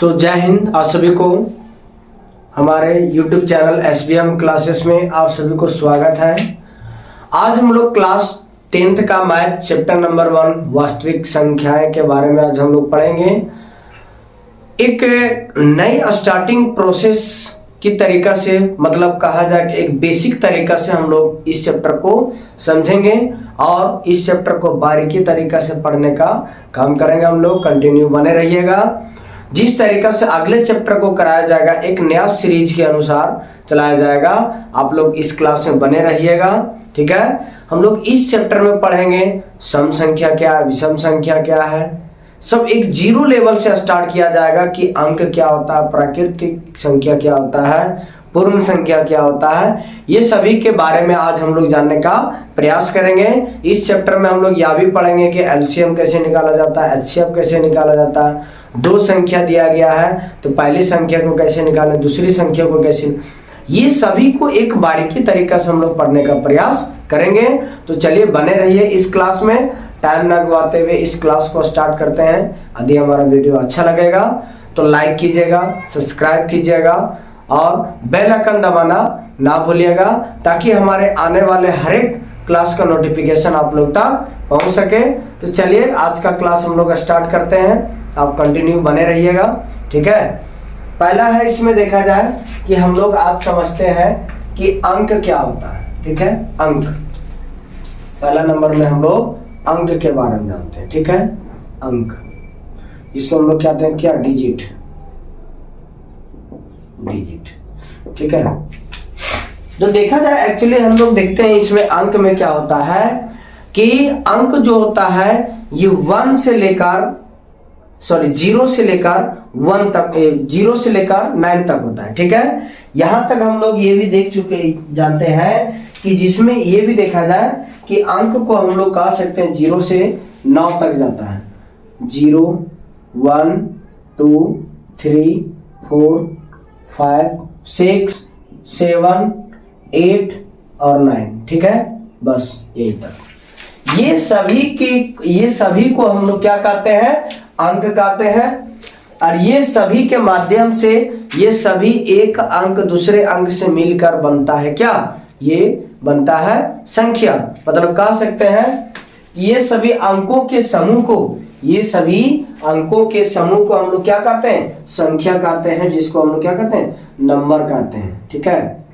जय हिंद। आप सभी को हमारे YouTube चैनल SBM क्लासेस में आप सभी को स्वागत है। आज हम लोग क्लास 10th का मैथ चैप्टर नंबर 1 वास्तविक संख्याएं के बारे में आज हम लोग पढ़ेंगे। एक नई स्टार्टिंग प्रोसेस की तरीका से, मतलब कहा जाए कि एक बेसिक तरीका से हम लोग इस चैप्टर को समझेंगे और इस चैप्टर को बारीकी तरीका से पढ़ने का काम करेंगे। हम लोग कंटिन्यू बने रहिएगा। जिस तरीका से अगले चैप्टर को कराया जाएगा एक नया सीरीज के अनुसार चलाया जाएगा, आप लोग इस क्लास में बने रहिएगा। ठीक है, हम लोग इस चैप्टर में पढ़ेंगे सम संख्या क्या है, विषम संख्या क्या है, सब एक जीरो लेवल से स्टार्ट किया जाएगा कि अंक क्या होता है, प्राकृतिक संख्या क्या होता है, पूर्ण संख्या क्या होता है, ये सभी के बारे में आज हम लोग जानने का प्रयास करेंगे। इस चैप्टर में हम लोग यह भी पढ़ेंगे कि एलसीएम कैसे निकाला जाता है, एचसीएफ कैसे निकाला जाता है, दो संख्या दिया गया है तो पहली संख्या को कैसे निकालें, दूसरी संख्या को कैसे, ये सभी को एक बारीकी तरीका से हम लोग पढ़ने का प्रयास करेंगे। तो चलिए बने रहिए इस क्लास में। टाइम ना गवाते हुए इस क्लास को स्टार्ट करते हैं। यदि हमारा वीडियो अच्छा लगेगा तो लाइक कीजिएगा, सब्सक्राइब कीजिएगा और बेल आइकन दबाना ना भूलिएगा, ताकि हमारे आने वाले हर एक क्लास का नोटिफिकेशन आप लोग तक पहुंच सके। तो चलिए आज का क्लास हम लोग स्टार्ट करते हैं, आप कंटिन्यू बने रहिएगा। ठीक है, पहला है, इसमें देखा जाए कि हम लोग आज समझते हैं कि अंक क्या होता है। ठीक है, अंक पहला नंबर में हम लोग अंक के बारे में जानते हैं। ठीक है, अंक, इसको हम लोग कहते हैं क्या, डिजिट। ठीक है, तो देखा जाए एक्चुअली हम लोग देखते हैं इसमें अंक में क्या होता है कि अंक जो होता है ये 0 से लेकर 1 तक, 0 से लेकर 9 तक होता है। ठीक है, यहां तक हम लोग ये भी देख चुके जानते हैं कि जिसमें ये भी देखा जाए कि अंक को हम लोग कह सकते हैं 0 से 9 तक जाता है। 0, 1, 2, 3, 4, 5, 6, 7, 8 और 9। ठीक है, बस यही तक। ये सभी को हम लोग क्या कहते हैं, अंक कहते हैं। और ये सभी के माध्यम से ये सभी एक अंक दूसरे अंक से मिलकर बनता है क्या, ये बनता है संख्या। मतलब कह सकते हैं ये सभी अंकों के समूह को, हम लोग क्या कहते हैं, संख्या कहते हैं, जिसको हम लोग क्या कहते हैं, नंबर कहते हैं। ठीक है,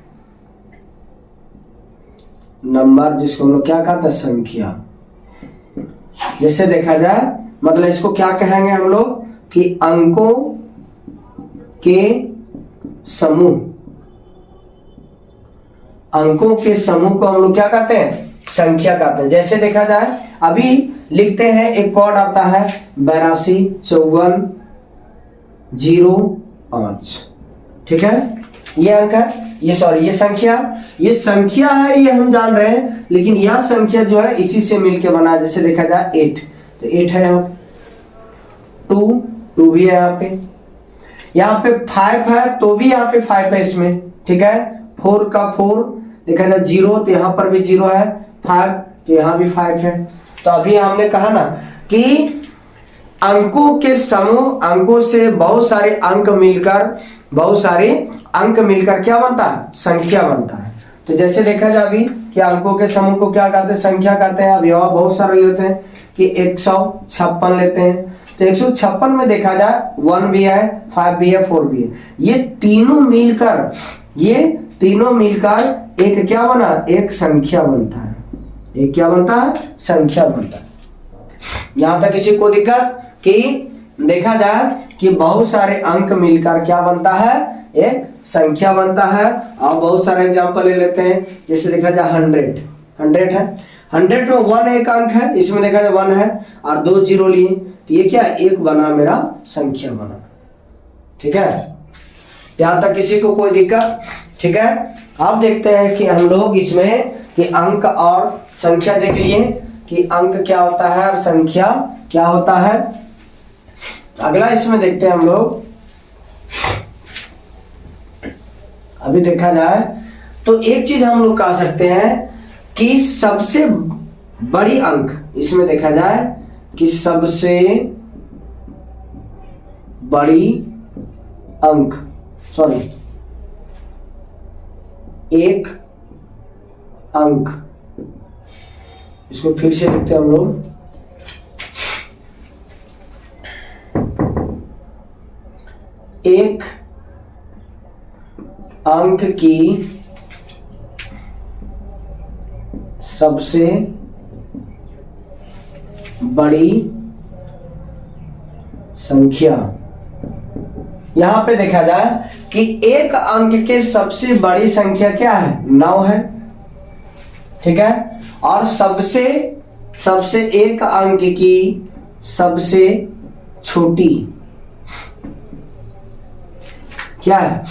नंबर जिसको हम लोग क्या कहते हैं, संख्या। जैसे देखा जाए, मतलब इसको क्या कहेंगे हम लोग कि अंकों के समूह, अंकों के समूह को हम लोग क्या कहते हैं, संख्या कहते हैं। जैसे देखा जाए अभी लिखते हैं, एक कोड आता है 82 54 05। ठीक है, ये अंक है, ये संख्या है, ये हम जान रहे हैं, लेकिन यह संख्या जो है इसी से मिलके बना है। जैसे देखा जाए 8, तो 8 है, यहाँ 2 भी है, यहाँ पे 5 है तो भी यहाँ पे 5 है इसमें। ठीक है, 4 का 4 देखा जाए 0, तो यहाँ पर भी 0 है, 5 तो यहाँ भी 5 है। तो अभी हमने कहा ना कि अंकों के समूह, अंकों से बहुत सारे अंक मिलकर क्या बनता है, संख्या बनता है। तो जैसे देखा जाए अभी कि अंकों के समूह को क्या कहते हैं, संख्या कहते हैं। अब यहाँ बहुत सारे लेते हैं कि 156 लेते हैं, तो 156 में देखा जाए 1 भी है, 5 भी है, 4 भी है। ये तीनों मिलकर एक क्या बना, एक संख्या बनता है। एक क्या बनता है, संख्या बनता है। यहां तक किसी को दिक्कत कि देखा जाए कि बहुत सारे अंक मिलकर क्या बनता है, एक संख्या बनता है। और बहुत सारे एग्जांपल ले लेते हैं। जैसे देखा जाए 100 है, 100 में 1 एक अंक है, इसमें देखा जाए 1 है और 2 0 लिए, तो ये क्या, एक बना, मेरा संख्या बना। ठीक है, यहां तक किसी को कोई दिक्कत। ठीक है, अब देखते हैं कि हम लोग इसमें कि अंक और संख्या देख लिए कि अंक क्या होता है और संख्या क्या होता है। अगला इसमें देखते हैं हम लोग। अभी देखा जाए तो एक चीज हम लोग कह सकते हैं कि सबसे बड़ी अंक, इसमें देखा जाए कि सबसे बड़ी अंक, सॉरी, एक अंक, इसको फिर से लिखते हैं हम लोग, एक अंक की सबसे बड़ी संख्या। यहां पे देखा जाए कि एक अंक के सबसे बड़ी संख्या क्या है, 9 है, ठीक है। और सबसे एक अंक की सबसे छोटी क्या है,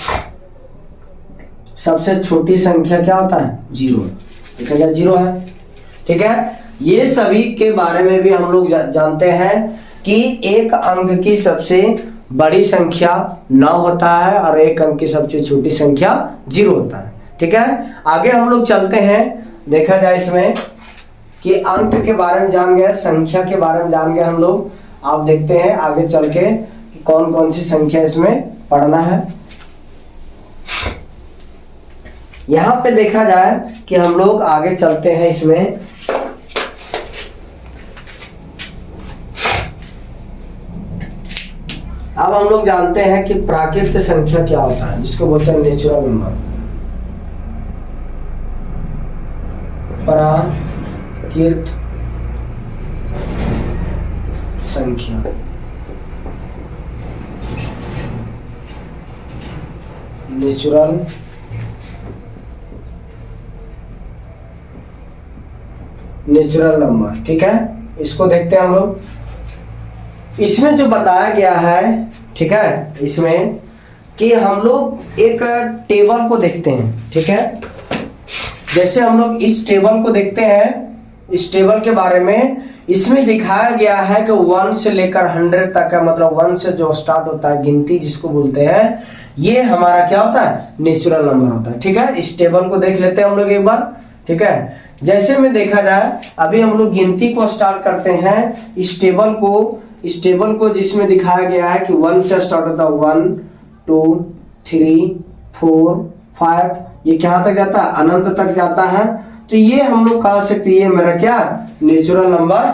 सबसे छोटी संख्या क्या होता है, 0, देखा जाए 0 है, ठीक है। ये सभी के बारे में भी हम लोग जानते हैं कि एक अंक की सबसे बड़ी संख्या 9 होता है और एक अंक की सबसे छोटी संख्या 0 होता है, ठीक है। आगे हम लोग चलते हैं, देखा जाए इसमें कि अंक के बारे में जान गए, संख्या के बारे में जान गए हम लोग। आप देखते हैं आगे चल के कौन कौन सी संख्या इसमें पढ़ना है। यहां पे देखा जाए कि हम लोग आगे चलते हैं इसमें, अब हम लोग जानते हैं कि प्राकृत संख्या क्या होता है, जिसको बोलते हैं नेचुरल नंबर। प्राकृत संख्या, नेचुरल नंबर, ठीक है। इसको देखते हैं हम लोग। इसमें जो बताया गया है, ठीक है, इसमें कि हम लोग एक टेबल को देखते हैं, ठीक है। जैसे हम लोग इस टेबल को देखते हैं, इस टेबल के बारे में इसमें दिखाया गया है कि 1 से लेकर 100 तक है, मतलब 1 से जो स्टार्ट होता है गिनती जिसको बोलते हैं, ये हमारा क्या होता है, नेचुरल नंबर होता है, ठीक है। इस टेबल को देख लेते हैं हम लोग एक बार, ठीक है। जैसे में देखा जाए, अभी हम लोग गिनती को स्टार्ट करते हैं, इस टेबल को जिसमें दिखाया गया है कि 1 से स्टार्ट होता है, 1 2 3 4 5, ये क्या तक जाता है, अनंत तक जाता है। तो ये हम लोग कह सकते हैं ये मेरा क्या, नेचुरल नंबर,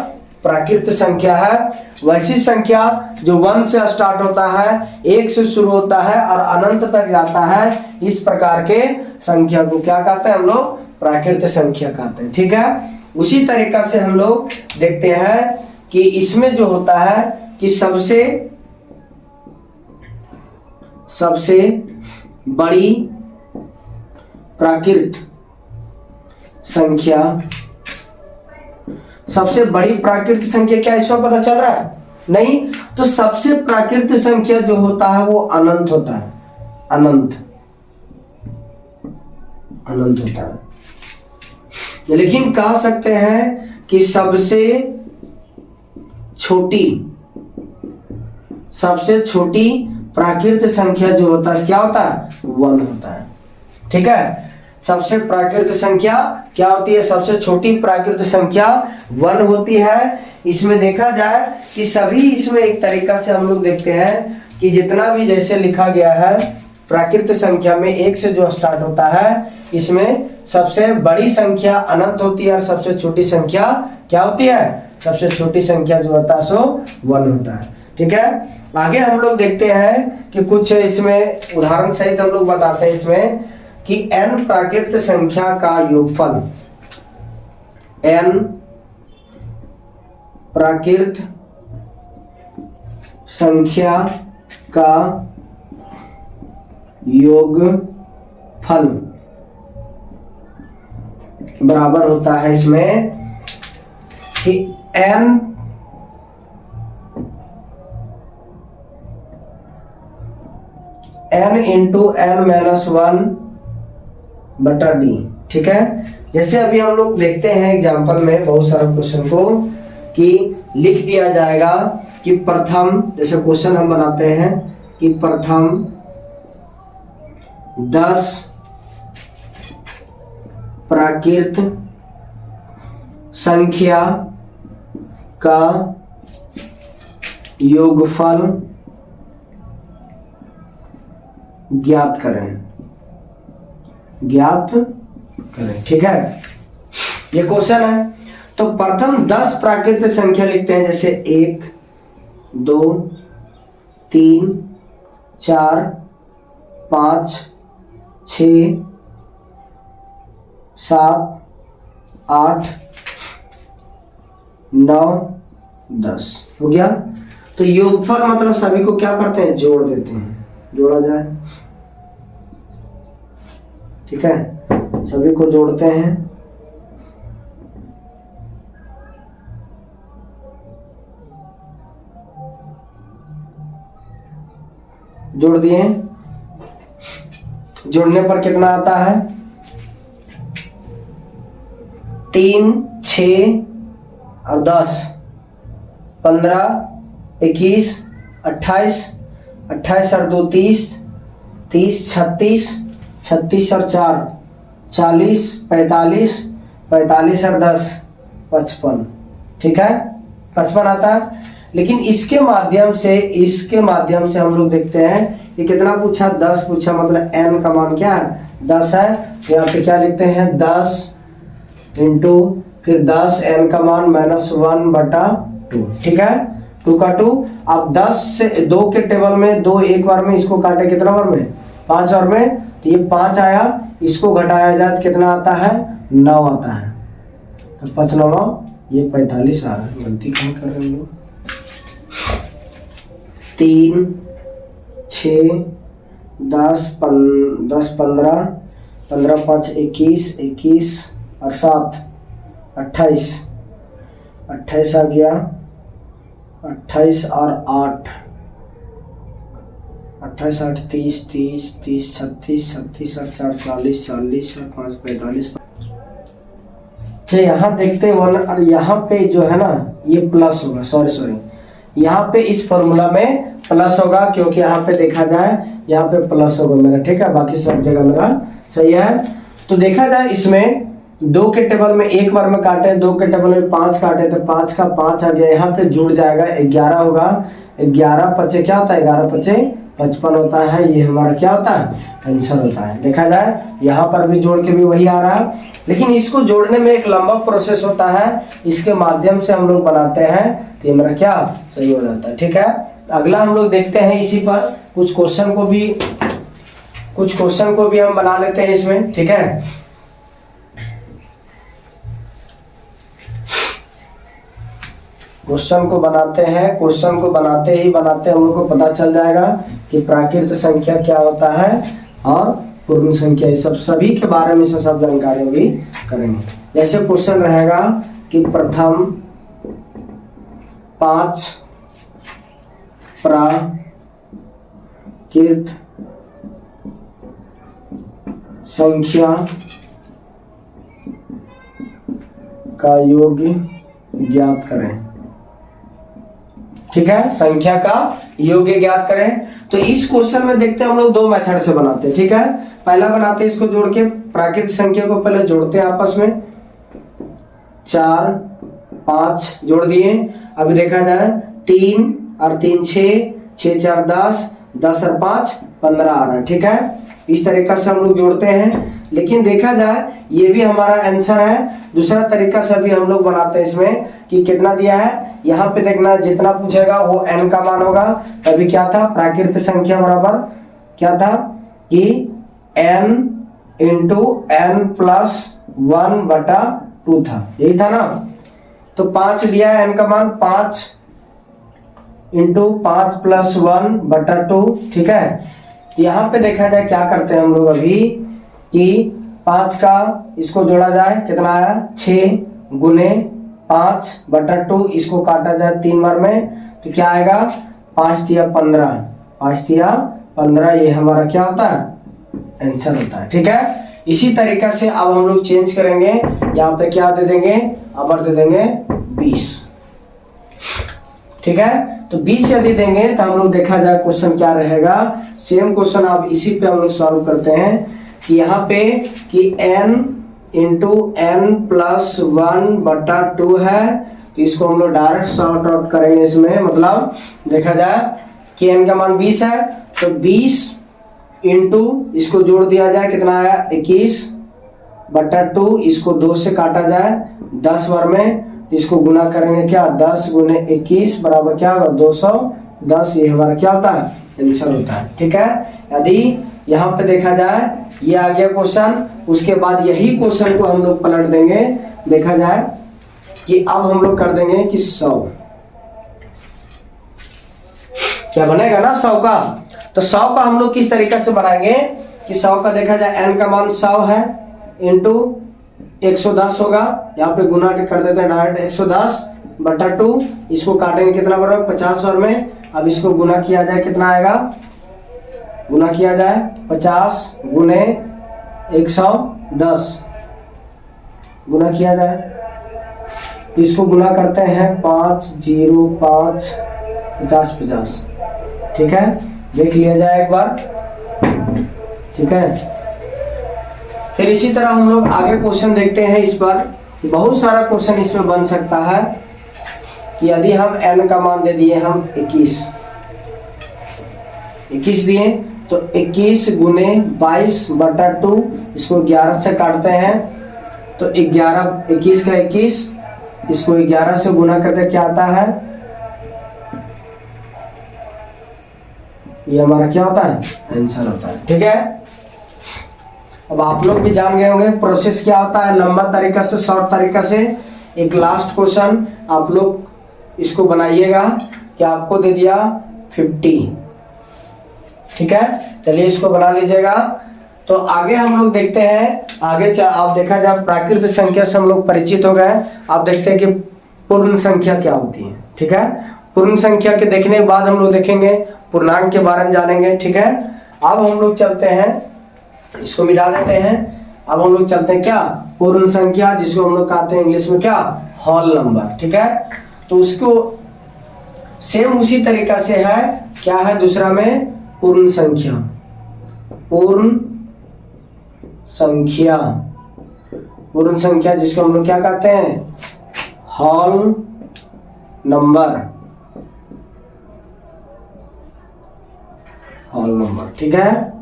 प्राकृत संख्या है। वैसी संख्या जो 1 से स्टार्ट होता है, 1 से शुरू होता है और अनंत तक जाता है, इस प्रकार के संख्या को क्या कहते हैं हम लोग, प्राकृत संख्या कहते हैं, ठीक है। उसी तरीका से हम लोग देखते हैं कि इसमें जो होता है कि सबसे बड़ी प्राकृत संख्या, सबसे बड़ी प्राकृत संख्या क्या इसमें पता चल रहा है, नहीं। तो सबसे प्राकृत संख्या जो होता है वो अनंत होता है, अनंत होता है। लेकिन कह सकते हैं कि सबसे छोटी प्राकृत संख्या जो होता है क्या होता है, 1 होता है, ठीक है। सबसे प्राकृत संख्या क्या होती है, सबसे छोटी प्राकृत संख्या 1 होती है। इसमें देखा जाए कि सभी इसमें एक तरीका से हम लोग देखते हैं कि जितना भी जैसे लिखा गया है प्राकृत संख्या में 1 से जो स्टार्ट होता है, इसमें सबसे बड़ी संख्या अनंत होती है और सबसे छोटी संख्या क्या होती है, सबसे छोटी संख्या जो होता है सो 1 होता है, ठीक है। आगे हम लोग देखते हैं कि कुछ इसमें उदाहरण सहित हम लोग बताते हैं इसमें कि n प्राकृत संख्या का योगफल, n प्राकृत संख्या का योगफल बराबर होता है इसमें कि n इंटू n-1 बटा d, ठीक है। जैसे अभी हम लोग देखते हैं एग्जाम्पल में बहुत सारा क्वेश्चन को कि लिख दिया जाएगा कि प्रथम, जैसे क्वेश्चन हम बनाते हैं कि प्रथम 10 प्राकृत संख्या का योगफल ज्ञात करें, ज्ञात करें। ठीक है, ये क्वेश्चन है। तो प्रथम 10 प्राकृत संख्या लिखते हैं, जैसे 1 2 3 4 5 6 7 8 9 10 हो गया। तो योगफल मतलब सभी को क्या करते हैं, जोड़ देते हैं, जोड़ा जाए। ठीक है, सभी को जोड़ते हैं। जोड़ दिए, जोड़ने पर कितना आता है, 3 6 और 10 15 21 28 28 और 2 30 30 36 36 और 4 40 45 45 और 10 55। ठीक है, 55 आता है। लेकिन इसके माध्यम से हम लोग देखते हैं ये कितना पूछा, 10 पूछा, मतलब n का मान क्या है, 10 है। यहाँ पे क्या लिखते हैं, 10 इंटू फिर 10, n का मान -1/2। ठीक है, 2 का 2। अब 10 से 2 के टेबल में 2 एक बार में, इसको काटे कितना बार में, 5 बार में, तो ये 5 आया। इसको घटाया जाए तो कितना आता है, 9 आता है। तो 5 9 ये 45 आ रहा है। गलती कहाँ कर रहे हैं लोग, 3 6 10 15 15 5 21 21 और 7 28 28 आ गया, 28 और 8 28 8 30 30 30 36 36 और 4 40 40 और 5 45। अच्छा, यहाँ देखते हैं और यहाँ पे जो है ना ये प्लस होगा, सॉरी यहाँ पे इस फॉर्मूला में प्लस होगा, क्योंकि यहाँ पे देखा जाए यहाँ पे प्लस होगा मेरा। ठीक है, बाकी सब जगह मेरा सही है। तो देखा जाए इसमें 2 के टेबल में एक बार में काटे, 2 के टेबल में 5 काटे, तो 5 का 5 आ गया। यहाँ पे जुड़ जाएगा, 11 होगा। 11 पचे क्या होता है, 11 पचे 55 होता है। ये हमारा क्या होता है, आंसर होता है। देखा जाए यहाँ पर भी जोड़ के भी वही आ रहा है, लेकिन इसको जोड़ने में एक लंबा प्रोसेस होता है, इसके माध्यम से हम लोग बनाते हैं, तो हमारा क्या सही हो जाता है। ठीक है, अगला हम लोग देखते हैं इसी पर कुछ क्वेश्चन को भी हम बना लेते हैं इसमें। ठीक है, क्वेश्चन को बनाते हैं। क्वेश्चन को बनाते हम लोग को पता चल जाएगा कि प्राकृत संख्या क्या होता है और पूर्ण संख्या, ये सब सभी के बारे में से सब जानकारी भी करेंगे। जैसे क्वेश्चन रहेगा कि प्रथम 5 प्राकृत संख्या का योग ज्ञात करें। ठीक है, संख्या का योग ज्ञात करें। तो इस क्वेश्चन में देखते हैं हम लोग 2 मेथड से बनाते हैं। ठीक है, पहला बनाते हैं इसको जोड़ के, प्राकृत संख्या को पहले जोड़ते हैं आपस में, 4 5 जोड़ दिए। अभी देखा जाए 3 और 3 6 6 4 10 10 और 5 15 आ रहा है। ठीक है, इस तरीका से हम लोग जोड़ते हैं। लेकिन देखा जाए ये भी हमारा आंसर है। दूसरा तरीका से भी हम लोग बनाते हैं इसमें कि कितना दिया है, यहाँ पे देखना, जितना पूछेगा वो n का मान होगा। अभी क्या था, प्राकृत संख्या बराबर क्या था कि n इंटू n प्लस 1/2 था, यही था ना। तो 5 दिया है n का मान, 5 इंटू 5 प्लस 1/2। ठीक है, यहाँ पे देखा जाए क्या करते हैं हम लोग अभी कि 5 का इसको जोड़ा जाए, कितना आया, 6 गुने 5/2, इसको काटा जाए 3 बार में, तो क्या आएगा, 5 तिया 15, 5 तिया 15, ये हमारा क्या होता है, आंसर होता है। ठीक है, इसी तरीका से अब हम लोग चेंज करेंगे, यहाँ पे क्या दे देंगे, अबर दे देंगे 20। ठीक है, तो 20 यदि देंगे तो हम लोग देखा जाए क्वेश्चन क्या रहेगा। सेम क्वेश्चन अब इसी पे हम लोग सॉल्व करते हैं कि यहाँ पे कि n इंटू n प्लस 1/2 है, तो इसको हम लोग डायरेक्ट सॉर्ट आउट करेंगे इसमें। मतलब देखा जाए कि n का मान 20 है, तो 20 इंटू इसको जोड़ दिया जाए, कितना आया 21/2, इसको 2 से काटा जाए 10 बार में, इसको गुना करेंगे क्या 10 गुने 21 बराबर क्या होगा 210। ये हमारा क्या होता है आंसर होता है। ठीक है, यदि यहाँ पे देखा जाए ये आ गया क्वेश्चन, उसके बाद यही क्वेश्चन को हम लोग पलट देंगे, देखा जाए कि अब हम लोग कर देंगे कि 100 क्या बनेगा ना 100 का। तो 100 का हम लोग किस तरीके से बनाएंगे कि 100 का देखा जाए n का मान 100 है इंटू 110 होगा, यहाँ पे गुना कर देते हैं डायरेक्ट 110/2, इसको काटेंगे कितना बराबर 50 बार में। अब इसको गुना किया जाए, कितना आएगा, गुना किया जाए 50 गुने 110 गुना किया जाए, इसको गुना करते हैं 5 0 5 50 50। ठीक है, देख लिया जाए एक बार। ठीक है, फिर इसी तरह हम लोग आगे क्वेश्चन देखते हैं। इस पर बहुत सारा क्वेश्चन इसमें बन सकता है कि यदि हम n का मान दे दिए हम 21 दिए, तो 21 गुने 22/2, इसको 11 से काटते हैं तो 21 का 21, इसको 11 से गुना करते क्या आता है, ये हमारा क्या होता है आंसर होता है। ठीक है, अब आप लोग भी जान गए होंगे प्रोसेस क्या होता है, लंबा तरीका से शॉर्ट तरीका से। एक लास्ट क्वेश्चन आप लोग इसको बनाइएगा कि आपको दे दिया 50। ठीक है, चलिए इसको बना लीजिएगा। तो आगे हम लोग देखते हैं, आगे आप देखा जाए प्राकृत संख्या से हम लोग परिचित हो गए। आप देखते हैं कि पूर्ण संख्या क्या होती है। ठीक है, पूर्ण संख्या के देखने के बाद हम लोग देखेंगे पूर्णांक के बारे में जानेंगे। ठीक है, अब हम लोग चलते हैं, इसको मिटा देते हैं। अब हम लोग चलते हैं क्या पूर्ण संख्या, जिसको हम लोग कहते हैं इंग्लिश में क्या होल नंबर। ठीक है, तो उसको सेम उसी तरीका से है, क्या है दूसरा में पूर्ण संख्या, पूर्ण संख्या, पूर्ण संख्या जिसको हम लोग क्या कहते हैं होल नंबर, होल नंबर। ठीक है,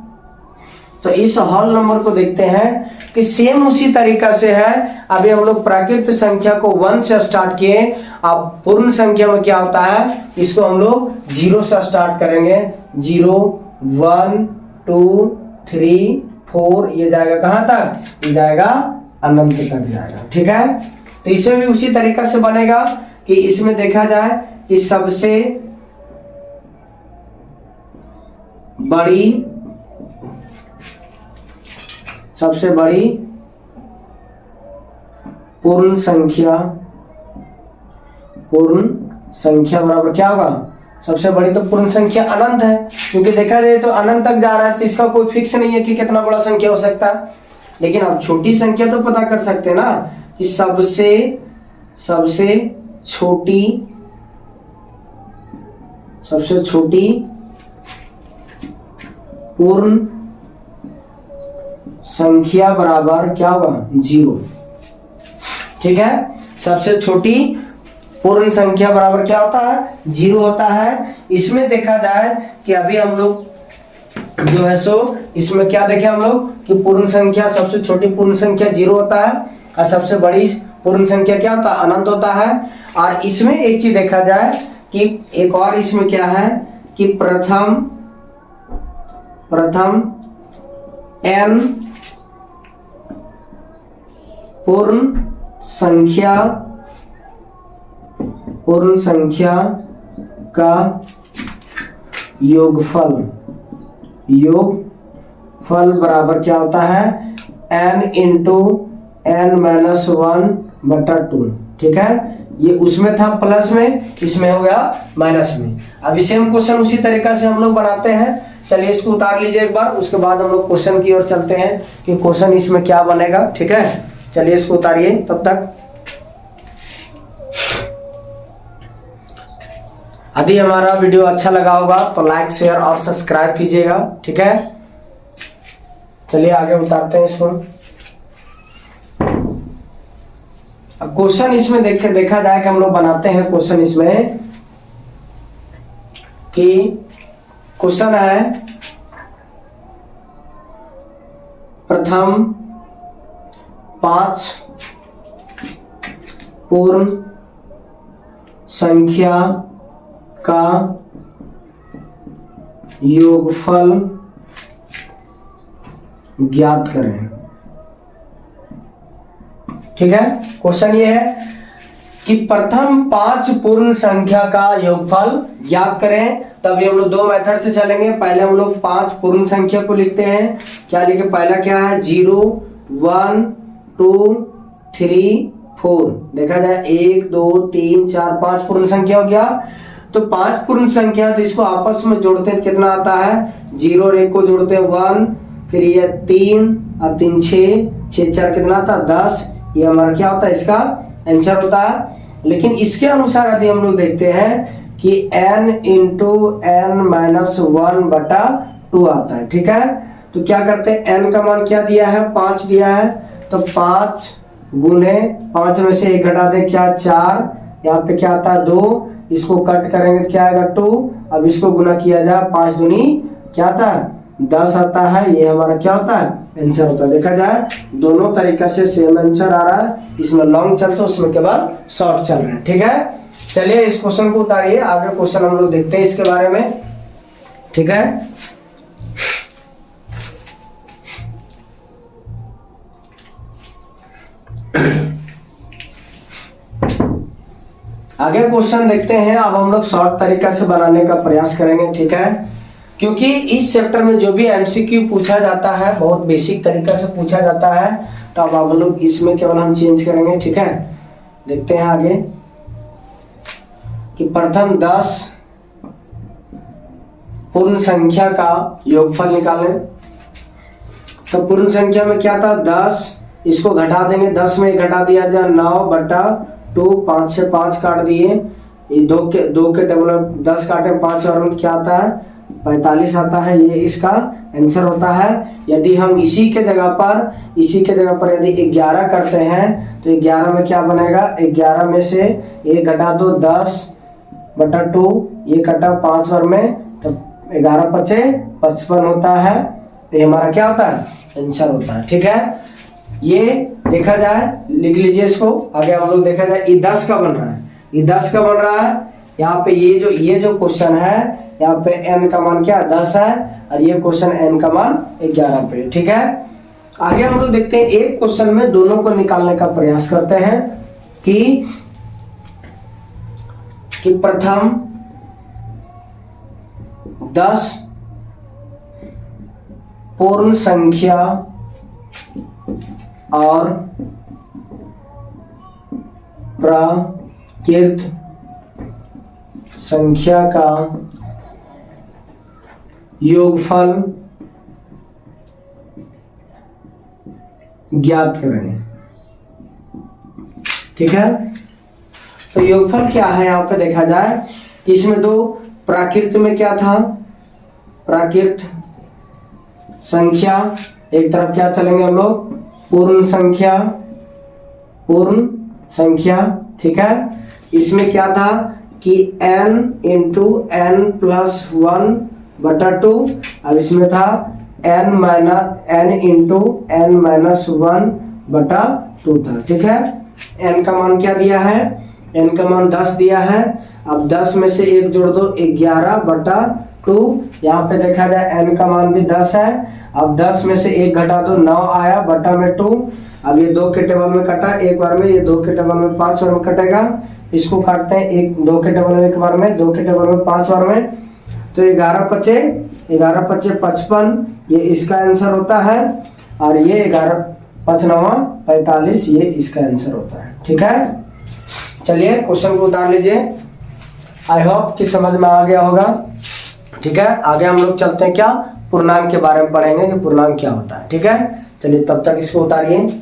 तो इस होल नंबर को देखते हैं कि सेम उसी तरीका से है। अभी हम लोग प्राकृत संख्या को 1 से स्टार्ट किए, अब पूर्ण संख्या में क्या होता है, इसको हम लोग 0 से स्टार्ट करेंगे। 0 1 2 3 4, ये जाएगा कहां तक, ये जाएगा अनंत तक जाएगा। ठीक है, तो इसे भी उसी तरीका से बनेगा कि इसमें देखा जाए कि सबसे बड़ी पूर्ण संख्या बराबर क्या होगा, सबसे बड़ी तो पूर्ण संख्या अनंत है, क्योंकि देखा जाए तो अनंत तक जा रहा है, तो इसका कोई फिक्स नहीं है कि कितना बड़ा संख्या हो सकता है। लेकिन अब छोटी संख्या तो पता कर सकते हैं ना कि सबसे छोटी पूर्ण संख्या बराबर क्या होगा 0। ठीक है, सबसे छोटी पूर्ण संख्या बराबर क्या होता है 0 होता है। इसमें देखा जाए कि अभी हम लोग जो है सो इसमें क्या देखे हम लोग कि पूर्ण संख्या, सबसे छोटी पूर्ण संख्या 0 होता है और सबसे बड़ी पूर्ण संख्या क्या होता है अनंत होता है। और इसमें एक चीज देखा जाए कि एक और इसमें क्या है कि प्रथम n पूर्ण संख्या का योगफल बराबर क्या होता है n इंटू n-1/2। ठीक है, ये उसमें था प्लस में, इसमें हो गया माइनस में। अभी सेम क्वेश्चन उसी तरीका से हम लोग बनाते हैं। चलिए इसको उतार लीजिए एक बार, उसके बाद हम लोग क्वेश्चन की ओर चलते हैं कि क्वेश्चन इसमें क्या बनेगा। ठीक है, चलिए इसको उतारिए तब तक। यदि हमारा वीडियो अच्छा लगा होगा तो लाइक शेयर और सब्सक्राइब कीजिएगा। ठीक है, चलिए आगे उतारते हैं इसको। अब क्वेश्चन इसमें देखा जाए कि हम लोग बनाते हैं क्वेश्चन इसमें कि क्वेश्चन है प्रथम 5 पूर्ण संख्या का योगफल ज्ञात करें। ठीक है, क्वेश्चन ये है कि प्रथम 5 पूर्ण संख्या का योगफल ज्ञात करें। तब हम लोग 2 मेथड से चलेंगे। पहले हम लोग 5 पूर्ण संख्या को लिखते हैं। क्या लिखे? पहला क्या है? 0 1 2 3 4। देखा जाए 1 2 3 4 5 पूर्ण संख्या हो गया। तो 5 पूर्ण संख्या, तो इसको आपस में जोड़ते हैं कितना आता है? 0 और 1 को जोड़ते हैं 1, फिर ये 3 और 3 6, 6 4 कितना आता है? 10। ये हमारा क्या होता है? इसका आंसर होता है। लेकिन इसके अनुसार यदि हम लोग देखते हैं कि n इंटू n माइनस 1 बटा 2 आता है। ठीक है, तो क्या करते हैं? n का मान क्या दिया है? 5 दिया है। तो 5 गुने 5 में से 1 घटा दें, क्या? 4। यहाँ पे क्या आता है? 2। इसको कट करेंगे तो क्या आएगा? 2। अब इसको गुना किया जाए, 5 दूनी क्या आता है? 10 आता है। ये हमारा क्या होता है? आंसर होता है। देखा जाए दोनों तरीका से सेम आंसर आ रहा है। इसमें लॉन्ग चलते हैं, उसमें केवल शॉर्ट चल रहे हैं। ठीक है, चलिए इस क्वेश्चन को उतारिए। आगे क्वेश्चन हम लोग देखते हैं इसके बारे में। ठीक है, आगे क्वेश्चन देखते हैं। अब हम लोग शॉर्ट तरीका से बनाने का प्रयास करेंगे। ठीक है, क्योंकि इस चैप्टर में जो भी एमसीक्यू पूछा जाता है बहुत बेसिक तरीका से पूछा जाता है, तो अब हम लोग इसमें केवल हम चेंज करेंगे। ठीक है, देखते हैं आगे कि प्रथम 10 पूर्ण संख्या का योगफल निकालें। तो पूर्ण संख्या में क्या था? 10। इसको घटा देंगे, 10 में घटा दिया जाए 9 बटा 2, 5 से 5 काट दिए। ये 2 के टेबल में 10 काटे, 5 और क्या आता है? 45 आता है। ये इसका आंसर होता है। यदि हम इसी के जगह पर यदि 11 करते हैं तो 11 में क्या बनेगा? 11 में से 1 घटा दो, 10 बटा 2, ये कटा 5 और में, तो 11 पचे 55 होता है। तो ये हमारा क्या होता है? आंसर होता है। ठीक है, ये देखा जाए, लिख लीजिए इसको। आगे हम लोग देखा जाए, ये 10 का बन रहा है। ये 10 का बन रहा है। यहाँ पे ये जो क्वेश्चन है, यहाँ पे n का मान क्या? 10 है, और ये क्वेश्चन n का मान 11 पे। ठीक है, आगे हम लोग देखते हैं। एक क्वेश्चन में दोनों को निकालने का प्रयास करते हैं कि प्रथम 10 पूर्ण संख्या और प्राकृत संख्या का योगफल ज्ञात करें। ठीक है, तो योगफल क्या है? यहाँ पे देखा जाए कि इसमें 2 प्राकृत में क्या था? प्राकृत संख्या। एक तरफ क्या चलेंगे हम लोग? पूर्ण संख्या। ठीक है, इसमें क्या था कि n इंटू n प्लस 1 बटा 2। अब इसमें था n इंटू n माइनस 1 बटा 2 था। ठीक है, n का मान क्या दिया है? n का मान 10 दिया है। अब 10 में से 1 जोड़ दो, 11 बटा 2। यहाँ पे देखा जाए n का मान भी 10 है। अब 10 में से 1 घटा दो, 9 आया बटा में 2। अब ये 2 के टेबल में कटा एक बार में, ये 2 के टेबल में 5 बार में कटेगा। इसको काटते हैं 2 के टेबल में 1 बार में, 2 के टेबल में 5 बार में। तो 11 पचे 55, ये इसका आंसर होता है। और ये 11 5 9 45, ये इसका आंसर होता है। ठीक है, चलिए क्वेश्चन को उतार लीजिए। आई होप कि समझ में आ गया होगा। ठीक है, आगे हम लोग चलते हैं, क्या पूर्णांक के बारे में पढ़ेंगे कि पूर्णांक क्या होता है। ठीक है, चलिए तब तक इसको उतारिए।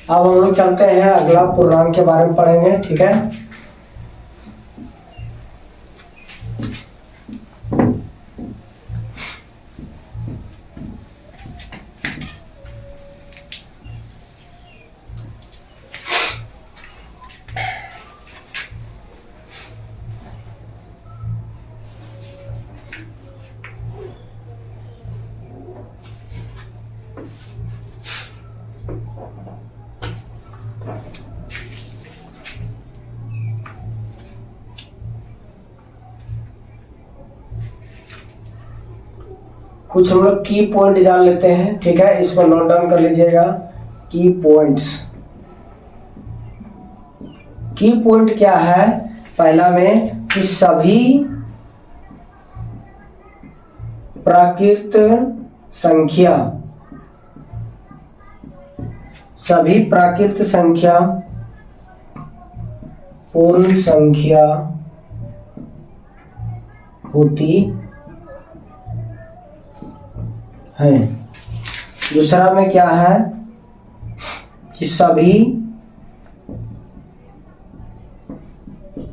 अब हम लोग चलते हैं अगला पूर्णांक के बारे में पढ़ेंगे, ठीक है। कुछ हम लोग की पॉइंट जान लेते हैं, ठीक है। इसको नोट डाउन कर लीजिएगा। की पॉइंट्स, की पॉइंट क्या है? पहला में कि सभी प्राकृत संख्या, सभी प्राकृत संख्या पूर्ण संख्या होती है। दूसरा में क्या है कि सभी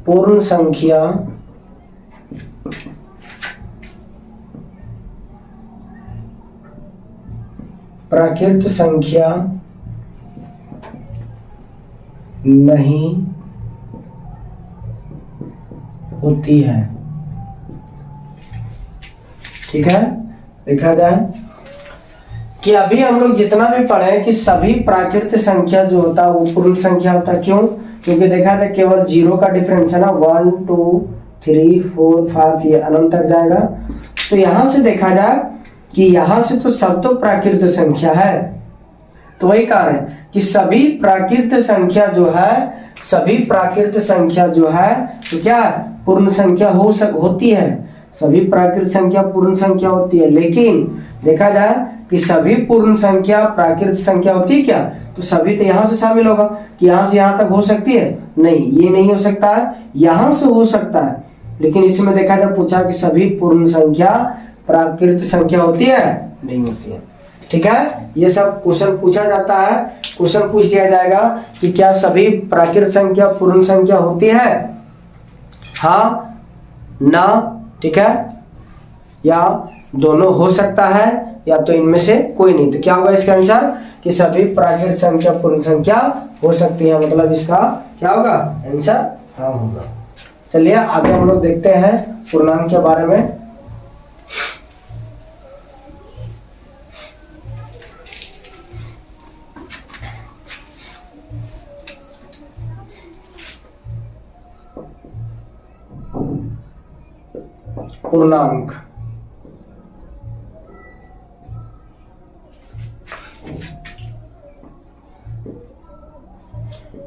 पूर्ण संख्या प्राकृत संख्या नहीं होती है, ठीक है। देखा जाए कि अभी हम लोग जितना भी पढ़े कि सभी प्राकृत संख्या जो होता है वो पूर्ण संख्या होता है। क्यों? क्योंकि देखा था केवल जीरो का डिफरेंस है ना, 1 2 3 4 5 ये अनंत तक जाएगा। तो यहां से देखा जाए कि यहां से तो सब तो प्राकृत संख्या है, तो वही कह रहे हैं कि सभी प्राकृत संख्या जो है, सभी प्राकृत संख्या जो है तो क्या पूर्ण संख्या होती है। सभी प्राकृत संख्या पूर्ण संख्या होती है, लेकिन देखा जाए कि सभी पूर्ण संख्या प्राकृत संख्या होती है क्या? तो सभी तो यहां से शामिल होगा कि यहां से यहां तक हो सकती है? नहीं, ये नहीं हो सकता है, यहां से हो सकता है। लेकिन इसमें देखा जाए पूछा कि सभी पूर्ण संख्या प्राकृत संख्या होती है? नहीं होती है, ठीक है। ये सब क्वेश्चन पूछा जाता है। क्वेश्चन पूछ दिया जाएगा कि क्या सभी प्राकृत संख्या पूर्ण संख्या होती है? हाँ, ना, ठीक है, या दोनों हो सकता है, या तो इनमें से कोई नहीं। तो क्या होगा इसका आंसर कि सभी प्राकृत संख्या पूर्ण संख्या हो सकती है, मतलब इसका क्या होगा आंसर? हाँ होगा। चलिए आगे हम लोग देखते हैं पूर्णांक के बारे में। पूर्णांक,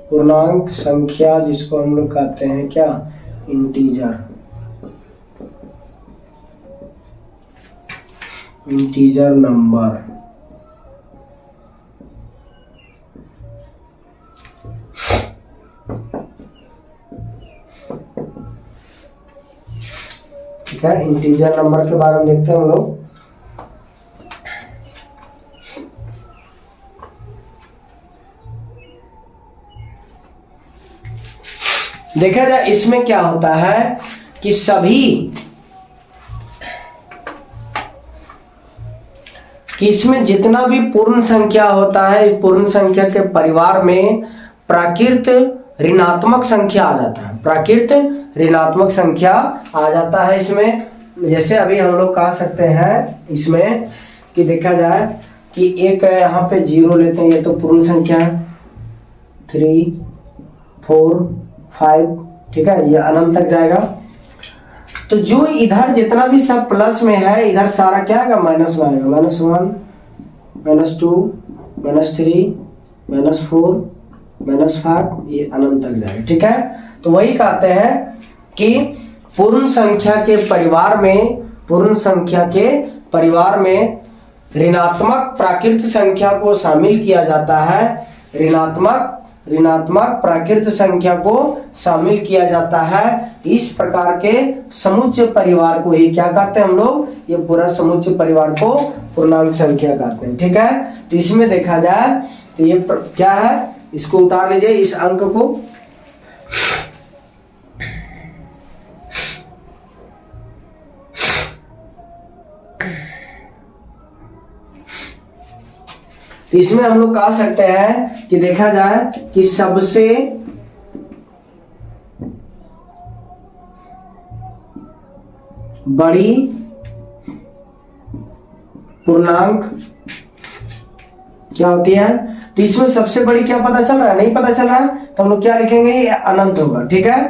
पूर्णांक संख्या जिसको हम लोग कहते हैं क्या? Integer, integer number. ठीक है, इंटीजर नंबर के बारे में देखते हैं हम लोग। देखा जाए इसमें क्या होता है कि इसमें जितना भी पूर्ण संख्या होता है, पूर्ण संख्या के परिवार में प्राकृत ऋणात्मक संख्या आ जाता है, प्राकृत ऋणात्मक संख्या आ जाता है इसमें। जैसे अभी हम लोग कह सकते हैं इसमें कि देखा जाए कि एक यहाँ पे 0 लेते हैं, ये तो पूर्ण संख्या है, 3 4 5, ठीक है, ये अनंत तक जाएगा। तो जो इधर जितना भी सब प्लस में है, इधर सारा क्या आएगा? माइनस में आएगा। -1 -2 -3 -4 -5, ये अनंत तक जाएगा, ठीक है। तो वही कहते हैं कि पूर्ण संख्या के परिवार में, पूर्ण संख्या के परिवार में ऋणात्मक प्राकृत संख्या को शामिल किया जाता है, ऋणात्मक प्राकृत संख्या को शामिल किया जाता है। इस प्रकार के समुच्चय परिवार को ही क्या कहते हैं हम लोग? ये पूरा समुच्चय परिवार को पूर्णांक संख्या कहते हैं, ठीक है। तो इसमें देखा जाए तो ये क्या है इसको उतार लीजिए, इस अंक को। तो इसमें हम लोग कह सकते हैं कि देखा जाए कि सबसे बड़ी पूर्णांक क्या होती है। तो इसमें सबसे बड़ी क्या पता चल रहा है, नहीं पता चल रहा है, तो हम लोग क्या लिखेंगे, ये अनंत होगा, ठीक है।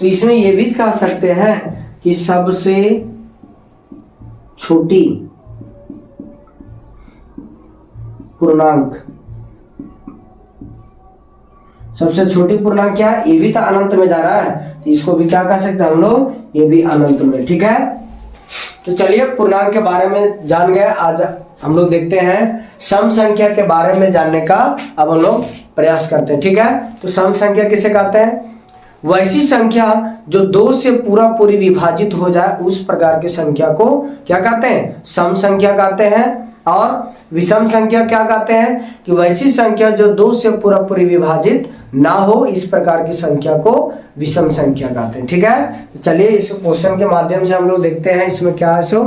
तो इसमें ये भी कह सकते हैं कि सबसे छोटी पूर्णांक, सबसे छोटी पूर्णांक क्या है, ये भी तो अनंत में जा रहा है, तो इसको भी क्या कह सकते हैं हम लोग, ये भी अनंत में, ठीक है। तो चलिए पूर्णांक के बारे में जान गए। आज हम लोग देखते हैं सम संख्या के बारे में जानने का अब हम लोग प्रयास करते हैं, ठीक है। तो सम संख्या किसे कहते हैं, वैसी संख्या जो 2 से पूरा पूरी विभाजित हो जाए उस प्रकार की संख्या को क्या कहते हैं, सम संख्या कहते हैं। और विषम संख्या क्या कहते हैं, कि वैसी संख्या जो 2 से पूरा पूरी विभाजित ना हो, इस प्रकार की संख्या को विषम संख्या कहते हैं, ठीक है। तो चलिए इस क्वेश्चन के माध्यम से हम लोग देखते हैं इसमें क्या है। सो